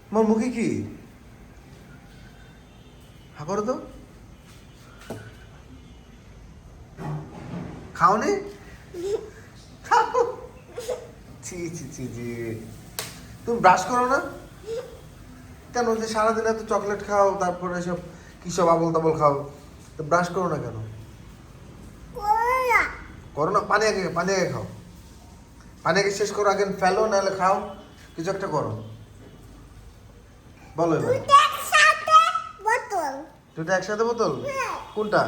তোমার মুখে কি হা করো তো, খাওনি? খাও। ছি ছি ছি ছি, তুমি ব্রাশ করো না কেন? যে সারাদিন এত চকলেট খাও, তারপরে সব কি সব আবল তাবল খাও, তো ব্রাশ করো না কেন? করো না, পানি আগে খাও, পানি আগে শেষ করো, আগে ফেলো নাহলে খাও, কিছু একটা করো। বলো এবার। দুটো একসাথে বোতল? কোনটা?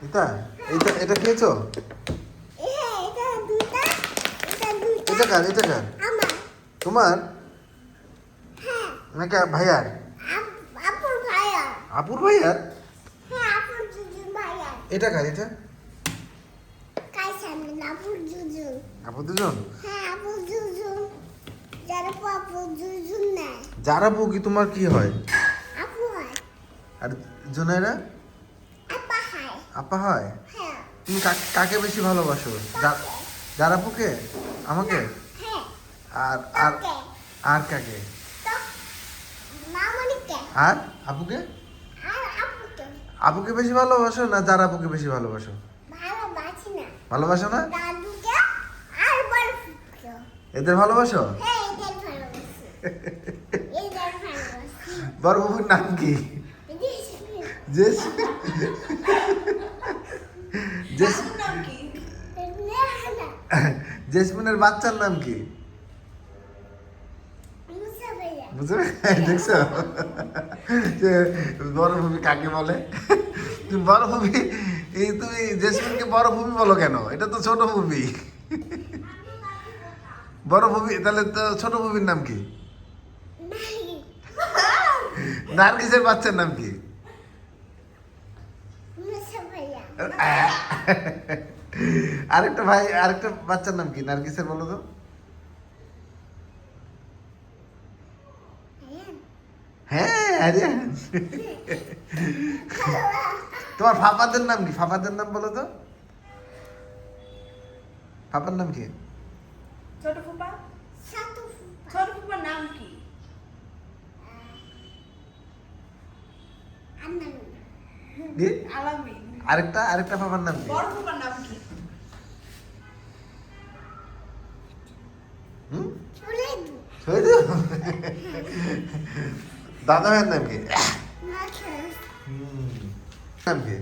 এটা এটা এটা খেয়েছো? এটা কার? এটা কার? তোমার নাকি ভাইয়ার? আপুর ভাইয়ার? এটা কার? এটা আপু দুজন? যারা আপু কি তোমার কি হয়? আর জুনাইরা আপা হয়? তুমি কাকে বেশি ভালোবাসো? যারা আপুকে? আমাকে? আর আর আর কাকে? আর আপুকে? আপুকে বেশি ভালোবাসো না যারা আপুকে বেশি ভালোবাসো? ভালোবাসো না? এদের ভালোবাসো? বড় বাবুর নাম কি? জেসমিনের বাচ্চার নাম কি? বুঝতে দেখছো বড় ভূমি কাকে বলে? তুমি বড় ভূমি, এই তুমি জেসমিনকে বড় ভূমি বলো কেন? এটা তো ছোট ভূমি। বড় ভূমি তাহলে তো ছোট ভূমির নাম কি? নার্গিসের বাচ্চার নাম কি? আরেকটা ভাই, আরেকটা বাচ্চার নাম কি নার্গিসের? বলো তো। হ্যাঁ আরিয়ান। তোমার ফাফাদের নাম কি? ফাফাদের নাম বলো তো। ফাফার নাম কি? ছোট ফুপা। ছোট ফুপার নাম কি? আলামিন। আরেকটা ফাফার নাম কি? বড় ফুপার নাম কি? দাদা ভাইয়ের নাম কি? নাম কি?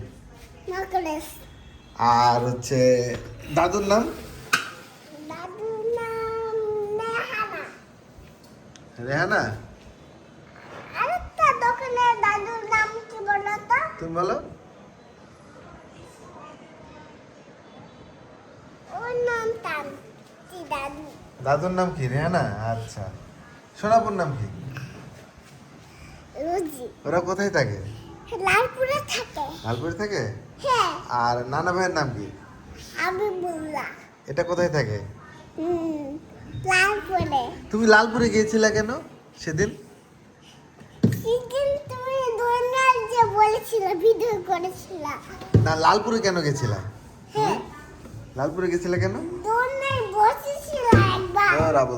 আর হচ্ছে দাদুর নাম? রেহানা। তুমি বলো। দাদুর নাম কি? রেহানা। আচ্ছা, সোনাপুর নাম কি? ওরা কোথায় থাকে? লালপুরে থাকে। লালপুরে থাকে? হ্যাঁ। আর নানা ভাইয়ের নাম কি? হাবিবুল্লাহ। এটা কোথায় থাকে? লালপুরে। তুমি লালপুরে গিয়েছিলে কেন সেদিন? সেদিন তুমি দোলনার যে বলেছিলে, ভিডিও করেছিলে। না, লালপুরে কেন গেছিলা? হ্যাঁ। লালপুরে গেছিলে কেন? দোলনায় বসেছিল একবার।